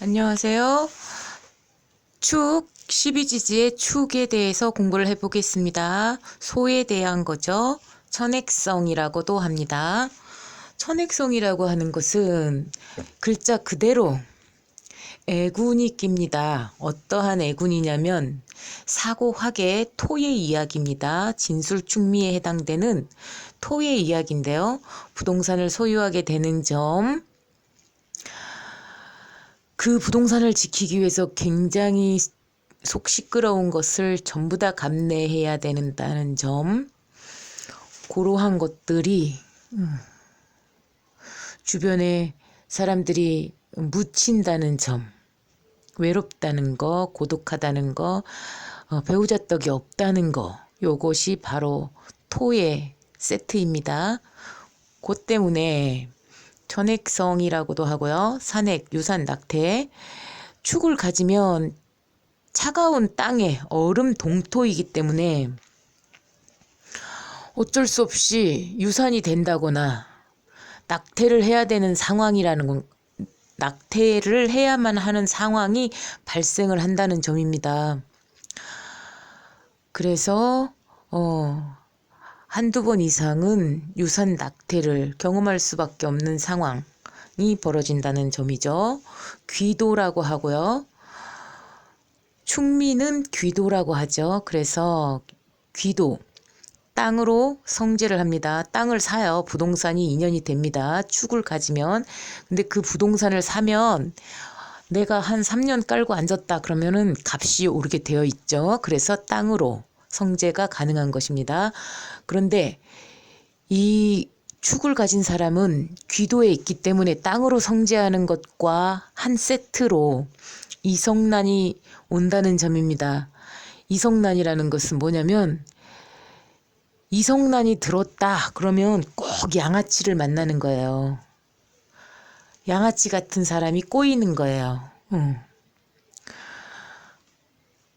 안녕하세요. 축, 12지지의 축에 대해서 공부를 해보겠습니다. 소에 대한 거죠. 천액성이라고도 합니다. 천액성이라고 하는 것은 글자 그대로 애군이 낍니다. 어떠한 애군이냐면 사고학의 토의 이야기입니다. 진술충미에 해당되는 토의 이야기인데요. 부동산을 소유하게 되는 점, 그 부동산을 지키기 위해서 굉장히 속 시끄러운 것을 전부 다 감내해야 된다는 점, 그러한 것들이 주변에 사람들이 묻힌다는 점, 외롭다는 거, 고독하다는 거, 배우자 떡이 없다는 거, 요것이 바로 토의 세트입니다. 그 때문에 천액성이라고도 하고요. 산액, 유산, 낙태. 축을 가지면 차가운 땅에 얼음 동토이기 때문에 어쩔 수 없이 유산이 된다거나 낙태를 해야 되는 상황이라는 건, 낙태를 해야만 하는 상황이 발생을 한다는 점입니다. 그래서 한두 번 이상은 유산 낙태를 경험할 수밖에 없는 상황이 벌어진다는 점이죠. 귀도라고 하고요. 충미는 귀도라고 하죠. 그래서 귀도, 땅으로 성제를 합니다. 땅을 사요. 부동산이 인연이 됩니다. 축을 가지면. 근데 그 부동산을 사면 내가 한 3년 깔고 앉았다 그러면은 값이 오르게 되어 있죠. 그래서 땅으로 성제가 가능한 것입니다. 그런데 이 축을 가진 사람은 귀도에 있기 때문에 땅으로 성제하는 것과 한 세트로 이성난이 온다는 점입니다. 이성난이라는 것은 뭐냐면, 이성난이 들었다 그러면 꼭 양아치를 만나는 거예요. 양아치 같은 사람이 꼬이는 거예요.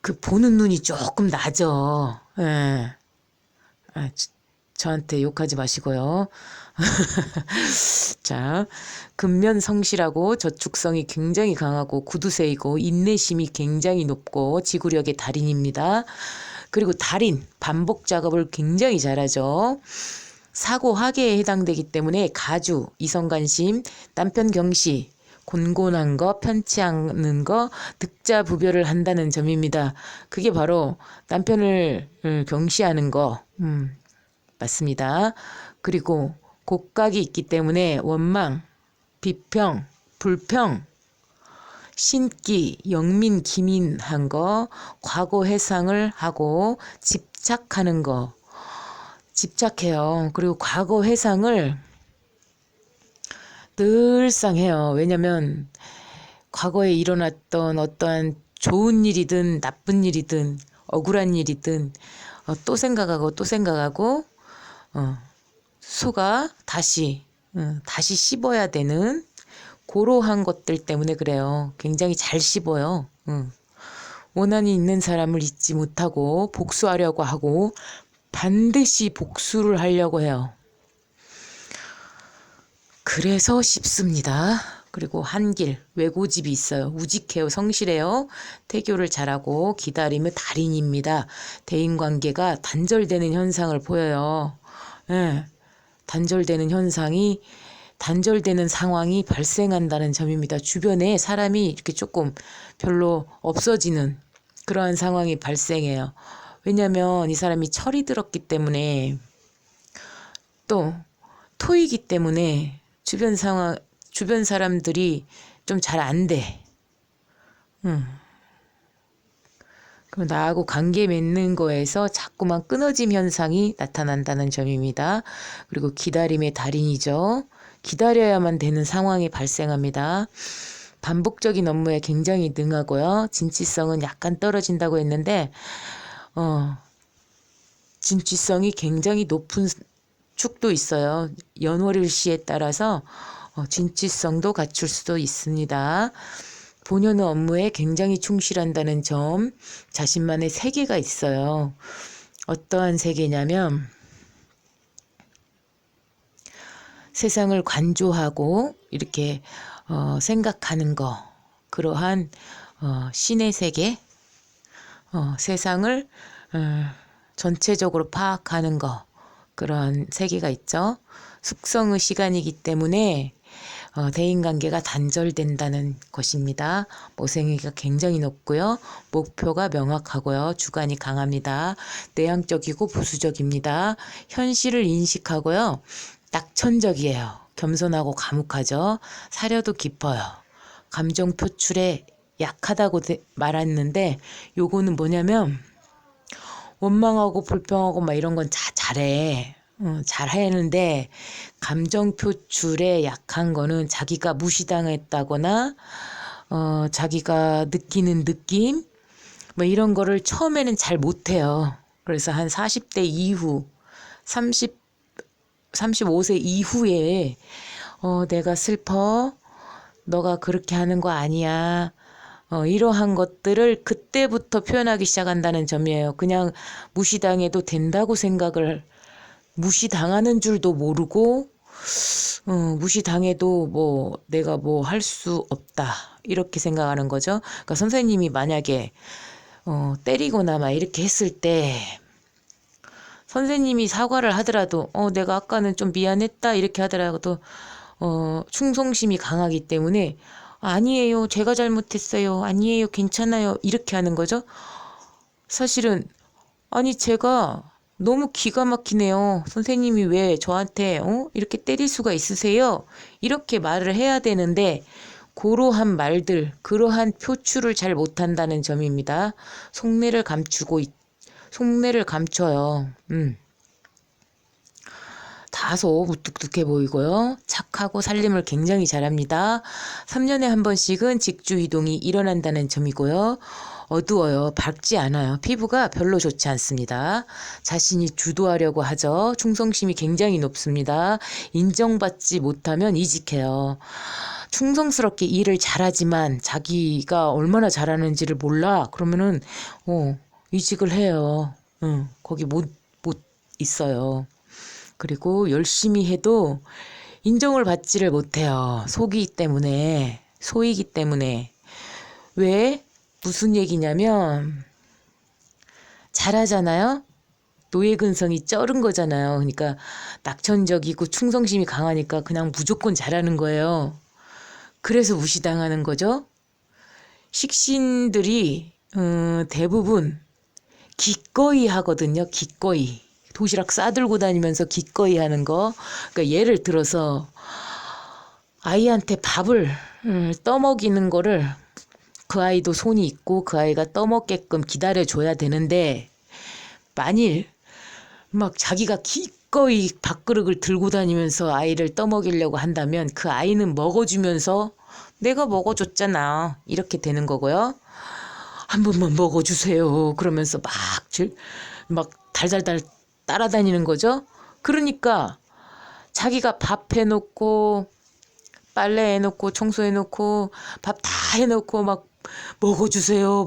그 보는 눈이 조금 나죠. 예. 저한테 욕하지 마시고요. 자, 근면성실하고 저축성이 굉장히 강하고 구두쇠이고 인내심이 굉장히 높고 지구력의 달인입니다. 그리고 달인, 반복 작업을 굉장히 잘하죠. 사고하계에 해당되기 때문에 가주, 이성관심, 남편 경시, 곤곤한 거, 편치 않는 거, 득자부별을 한다는 점입니다. 그게 바로 남편을 경시하는 거, 맞습니다. 그리고 곡각이 있기 때문에 원망, 비평, 불평, 신기, 영민, 기민한 거, 과거 회상을 하고 집착하는 거, 집착해요. 그리고 과거 회상을 늘상 해요. 왜냐면 과거에 일어났던 어떠한 좋은 일이든 나쁜 일이든 억울한 일이든 또 생각하고 또 생각하고 소가 다시 씹어야 되는 그러한 것들 때문에 그래요. 굉장히 잘 씹어요. 원한이 있는 사람을 잊지 못하고 복수하려고 하고 반드시 복수를 하려고 해요. 그래서 씹습니다. 그리고 한길, 외고집이 있어요. 우직해요. 성실해요. 태교를 잘하고 기다림의 달인입니다. 대인관계가 단절되는 현상을 보여요. 예, 단절되는 상황이 발생한다는 점입니다. 주변에 사람이 이렇게 조금 별로 없어지는 그러한 상황이 발생해요. 왜냐하면 이 사람이 철이 들었기 때문에, 또 토이기 때문에 주변 사람들이 좀 잘 안 돼. 그럼 나하고 관계 맺는 거에서 자꾸만 끊어짐 현상이 나타난다는 점입니다. 그리고 기다림의 달인이죠. 기다려야만 되는 상황이 발생합니다. 반복적인 업무에 굉장히 능하고요. 진취성은 약간 떨어진다고 했는데 진취성이 굉장히 높은 축도 있어요. 연월일시에 따라서 진취성도 갖출 수도 있습니다. 본연의 업무에 굉장히 충실한다는 점, 자신만의 세계가 있어요. 어떠한 세계냐면 세상을 관조하고 이렇게 생각하는 거, 그러한 신의 세계, 세상을 전체적으로 파악하는 거, 그런 세계가 있죠. 숙성의 시간이기 때문에 대인관계가 단절된다는 것입니다. 모생애가 굉장히 높고요. 목표가 명확하고요. 주관이 강합니다. 내향적이고 보수적입니다. 현실을 인식하고요. 낙천적이에요. 겸손하고 과묵하죠. 사려도 깊어요. 감정 표출에 약하다고 말했는데 요거는 뭐냐면 원망하고 불평하고 막 이런 건 잘해. 잘하는데 감정 표출에 약한 거는 자기가 무시당했다거나 자기가 느끼는 느낌 뭐 이런 거를 처음에는 잘 못해요. 그래서 한 40대 이후 35세 이후에 내가 슬퍼. 너가 그렇게 하는 거 아니야. 이러한 것들을 그때부터 표현하기 시작한다는 점이에요. 그냥 무시당해도 된다고 생각을 무시당하는 줄도 모르고 무시당해도 뭐 내가 뭐 할 수 없다 이렇게 생각하는 거죠. 그러니까 선생님이 만약에 때리거나 막 이렇게 했을 때 선생님이 사과를 하더라도 내가 아까는 좀 미안했다 이렇게 하더라도 충성심이 강하기 때문에 아니에요 제가 잘못했어요 아니에요 괜찮아요 이렇게 하는 거죠. 사실은 아니 제가 너무 기가 막히네요. 선생님이 왜 저한테 이렇게 때릴 수가 있으세요? 이렇게 말을 해야 되는데 그러한 말들, 그러한 표출을 잘 못한다는 점입니다. 속내를 감춰요. 다소 무뚝뚝해 보이고요. 착하고 살림을 굉장히 잘합니다. 3년에 한 번씩은 직주 이동이 일어난다는 점이고요. 어두워요. 밝지 않아요. 피부가 별로 좋지 않습니다. 자신이 주도하려고 하죠. 충성심이 굉장히 높습니다. 인정받지 못하면 이직해요. 충성스럽게 일을 잘하지만 자기가 얼마나 잘하는지를 몰라. 그러면은 이직을 해요. 거기 못 있어요. 그리고 열심히 해도 인정을 받지를 못해요. 소이기 때문에. 왜? 무슨 얘기냐면 잘하잖아요. 노예근성이 쩔은 거잖아요. 그러니까 낙천적이고 충성심이 강하니까 그냥 무조건 잘하는 거예요. 그래서 무시당하는 거죠. 식신들이 대부분 기꺼이 하거든요. 기꺼이. 도시락 싸들고 다니면서 기꺼이 하는 거. 그러니까 예를 들어서 아이한테 밥을 떠먹이는 거를 그 아이도 손이 있고 그 아이가 떠먹게끔 기다려줘야 되는데 만일 막 자기가 기꺼이 밥그릇을 들고 다니면서 아이를 떠먹이려고 한다면 그 아이는 먹어주면서 내가 먹어줬잖아 이렇게 되는 거고요. 한 번만 먹어주세요 그러면서 막 달달달 따라다니는 거죠. 그러니까 자기가 밥 해놓고 빨래 해놓고 청소해놓고 밥 다 해놓고 막 먹어주세요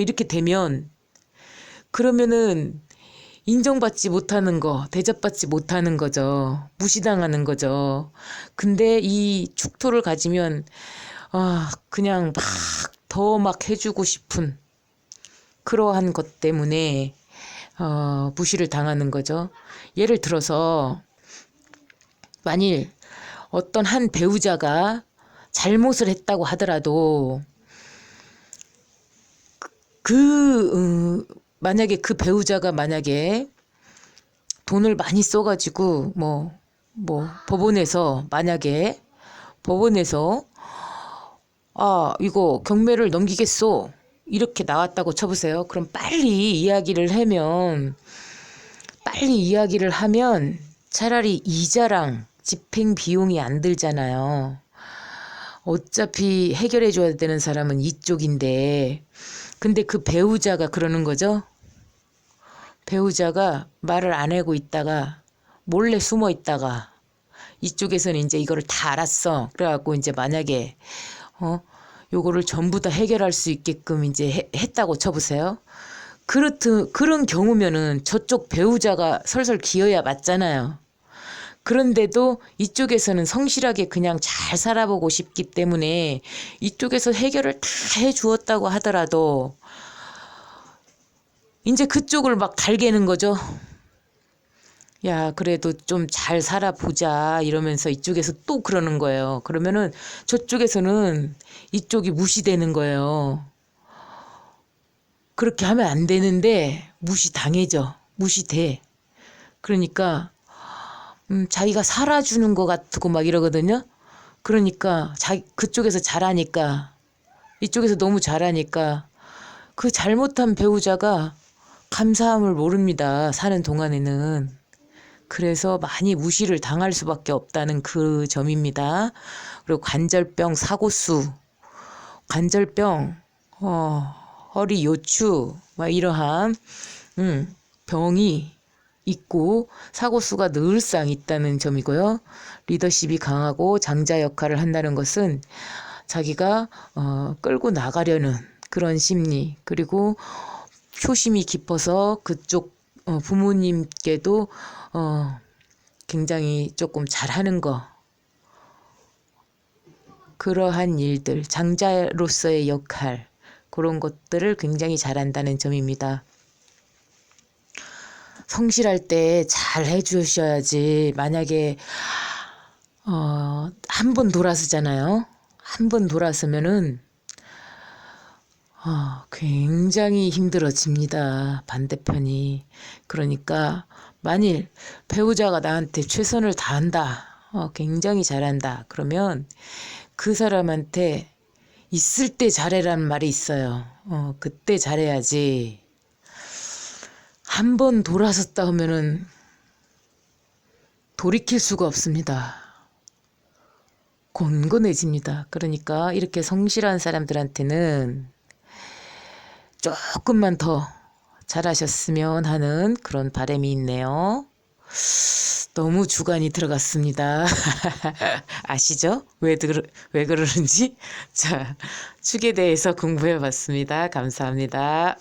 이렇게 되면 그러면은 인정받지 못하는 거, 대접받지 못하는 거죠. 무시당하는 거죠. 근데 이 축토를 가지면 그냥 더 막 해주고 싶은 그러한 것 때문에 무시를 당하는 거죠. 예를 들어서 만일 어떤 한 배우자가 잘못을 했다고 하더라도 만약에 그 배우자가 만약에 돈을 많이 써가지고 법원에서 이거 경매를 넘기겠소 이렇게 나왔다고 쳐보세요. 그럼 빨리 이야기를 하면 차라리 이자랑 집행 비용이 안 들잖아요. 어차피 해결해 줘야 되는 사람은 이쪽인데 근데 그 배우자가 그러는 거죠. 배우자가 말을 안 하고 있다가 몰래 숨어 있다가 이쪽에서는 이제 이거를 다 알았어. 그래갖고 이제 만약에 요거를 전부 다 해결할 수 있게끔 이제 했다고 쳐보세요. 그런 경우면은 저쪽 배우자가 설설 기어야 맞잖아요. 그런데도 이쪽에서는 성실하게 그냥 잘 살아보고 싶기 때문에 이쪽에서 해결을 다 해주었다고 하더라도 이제 그쪽을 막 달개는 거죠. 야, 그래도 좀 잘 살아보자 이러면서 이쪽에서 또 그러는 거예요. 그러면은 저쪽에서는 이쪽이 무시되는 거예요. 그렇게 하면 안 되는데 무시당해져. 무시돼. 그러니까 자기가 살아주는 것 같고 막 이러거든요. 그러니까 그쪽에서 잘하니까 이쪽에서 너무 잘하니까 그 잘못한 배우자가 감사함을 모릅니다. 사는 동안에는. 그래서 많이 무시를 당할 수밖에 없다는 그 점입니다. 그리고 관절병, 사고수, 관절병, 허리 요추, 막 이러한 병이 있고 사고수가 늘상 있다는 점이고요. 리더십이 강하고 장자 역할을 한다는 것은 자기가 끌고 나가려는 그런 심리, 그리고 효심이 깊어서 그쪽 부모님께도 굉장히 조금 잘하는 거, 그러한 일들, 장자로서의 역할, 그런 것들을 굉장히 잘한다는 점입니다. 성실할 때 잘 해주셔야지. 만약에 한 번 돌아서잖아요. 한 번 돌아서면은 굉장히 힘들어집니다. 반대편이. 그러니까 만일 배우자가 나한테 최선을 다한다. 굉장히 잘한다. 그러면 그 사람한테 있을 때 잘해라는 말이 있어요. 그때 잘해야지. 한 번 돌아섰다 하면은 돌이킬 수가 없습니다. 곤곤해집니다. 그러니까 이렇게 성실한 사람들한테는 조금만 더 잘하셨으면 하는 그런 바람이 있네요. 너무 주관이 들어갔습니다. 아시죠? 왜 그러는지? 자, 축에 대해서 공부해 봤습니다. 감사합니다.